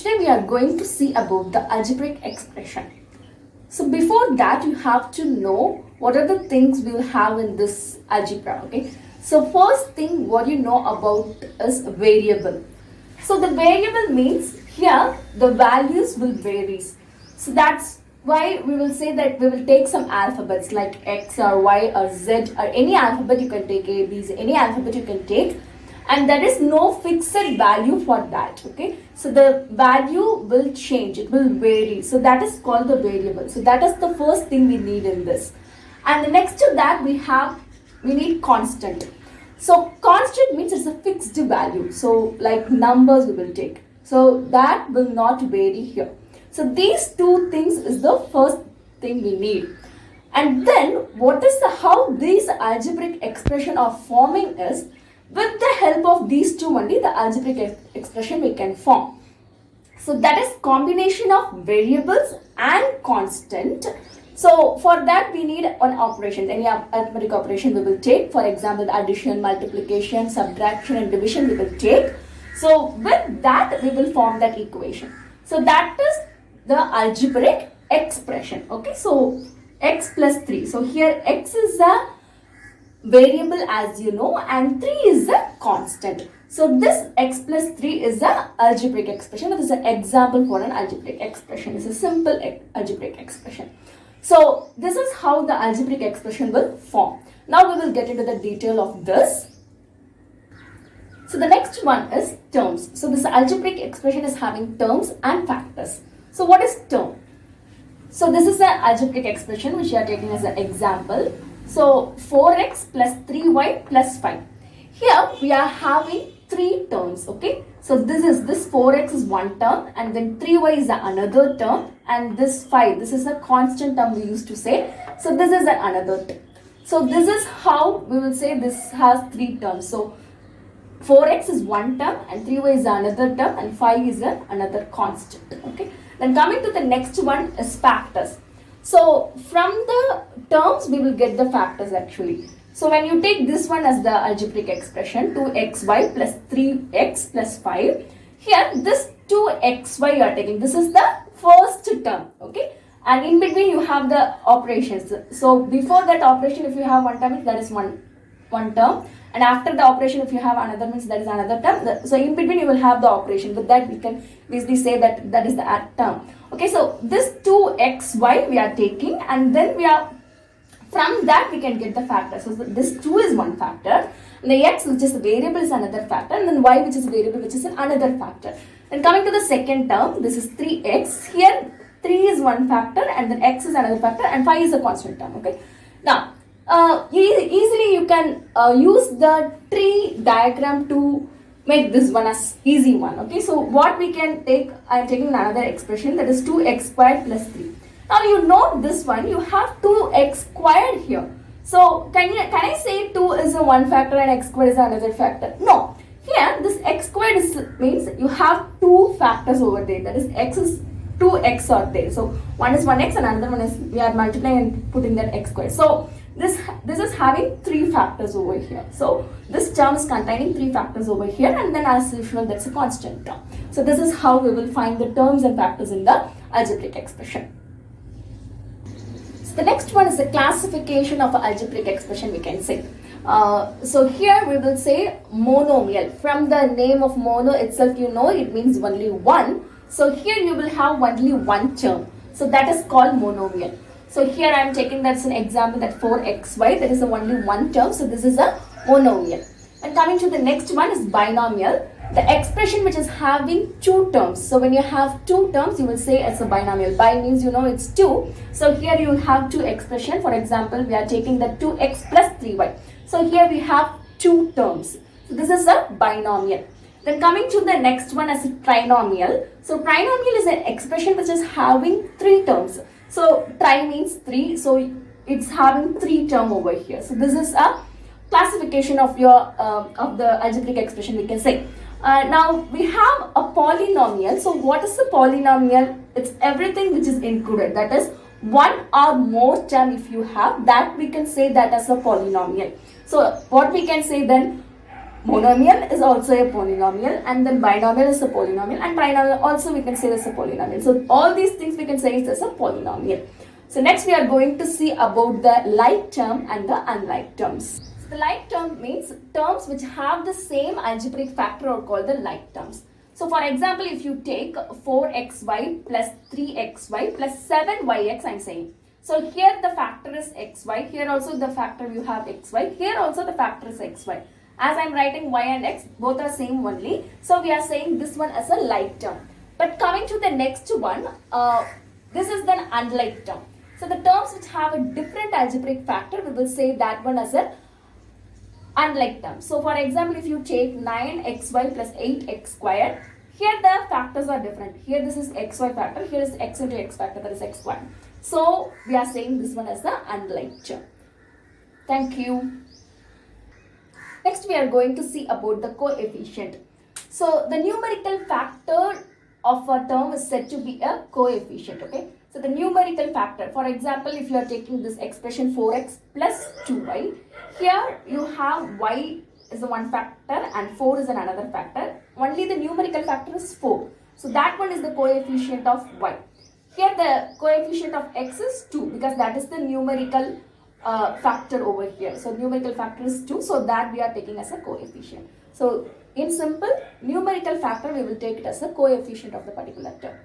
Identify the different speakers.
Speaker 1: Today we are going to see about the algebraic expression. So before that you have to know what are the things we will have in this algebra, okay? So first thing what you know about is variable. So the variable means here the values will vary. So that's why we will say that we will take some alphabets like X or Y or Z or any alphabet you can take, A, B, C, any alphabet you can take. And there is no fixed value for that, okay? So the value will change, it will vary. So that is called the variable. So that is the first thing we need in this. And the next to that we need constant. So constant means it's a fixed value. So like numbers we will take. So that will not vary here. So these two things is the first thing we need. And then how these algebraic expression are forming is, with the help of these two only the algebraic expression we can form. So that is combination of variables and constant. So for that we need an operation, any arithmetic operation we will take. For example, addition, multiplication, subtraction and division we will take. So with that we will form that equation. So that is the algebraic expression, okay? So x plus 3. So here x is a variable as you know and 3 is a constant. So this x plus 3 is the algebraic expression. That is an example for an algebraic expression. It's a simple algebraic expression. So this is how the algebraic expression will form. Now we will get into the detail of this. So the next one is terms. So this algebraic expression is having terms and factors. So what is term? So this is an algebraic expression which we are taking as an example. So 4x plus 3y plus 5. Here we are having three terms, okay? So this 4x is one term and then 3y is another term and this 5, this is a constant term we used to say. So this is another term. So this is how we will say this has three terms. So 4x is one term and 3y is another term and 5 is another constant, okay? Then coming to the next one is factors. So from the terms we will get the factors actually. So when you take this one as the algebraic expression 2xy plus 3x plus 5, here this 2xy you are taking, this is the first term, okay? And in between you have the operations. So before that operation if you have one term that is one term, and after the operation if you have another means that is another term. So in between you will have the operation. With that we can easily say that is the term. Okay, so this 2xy we are taking and then from that we can get the factor. So this 2 is one factor, and the x which is a variable is another factor, and then y which is a variable which is another factor. Then coming to the second term, this is 3x. Here 3 is one factor and then x is another factor and 5 is a constant term, okay? Now easily you can use the tree diagram to make this one as easy one, okay? So what we can take, I am taking another expression that is 2x squared plus 3. Now you know this one, you have 2x squared here. So can I say 2 is a one factor and x squared is another factor? No. Here this x squared means you have two factors over there, that is x is 2x are there. So one is 1x and another one is we are multiplying and putting that x squared. So this is having three factors over here. So this term is containing three factors over here and then as usual that's a constant term. So this is how we will find the terms and factors in the algebraic expression. So the next one is the classification of an algebraic expression we can say. So here we will say monomial. From the name of mono itself you know it means only one. So here you will have only one term. So that is called monomial. So here I am taking that's an example that 4xy, that is only one term. So this is a monomial. And coming to the next one is binomial. The expression which is having two terms. So when you have two terms you will say it's a binomial. Bi means you know it's 2. So here you will have two expression. For example, we are taking the 2x plus 3y. So here we have two terms. So this is a binomial. Then coming to the next one as a trinomial. So trinomial is an expression which is having three terms. So tri means 3, so it's having 3 term over here. So this is a classification of your of the algebraic expression we can say. Now we have a polynomial. So what is a polynomial? It's everything which is included. That is one or more term if you have that we can say that as a polynomial. So what we can say then, Monomial is also a polynomial, and then binomial is a polynomial, and trinomial also we can say is a polynomial. So all these things we can say is as a polynomial. So next we are going to see about the like term and the unlike terms. So the like term means terms which have the same algebraic factor are called the like terms. So for example, if you take 4xy plus 3xy plus 7yx, I am saying. So here the factor is xy, here also the factor you have xy, here also the factor is xy. As I am writing y and x, both are same only. So we are saying this one as a like term. But coming to the next one, this is the unlike term. So the terms which have a different algebraic factor, we will say that one as a unlike term. So for example, if you take 9xy plus 8x squared, here the factors are different. Here this is xy factor, here is x into x factor, that is x squared. So we are saying this one as the unlike term. Thank you. Next we are going to see about the coefficient. So the numerical factor of a term is said to be a coefficient, okay. So the numerical factor, for example, if you are taking this expression 4x plus 2y, here you have y is the one factor and 4 is another factor. Only the numerical factor is 4. So that one is the coefficient of y. Here the coefficient of x is 2 because that is the numerical factor over here. So numerical factor is 2, so that we are taking as a coefficient. So in simple, numerical factor we will take it as a coefficient of the particular term.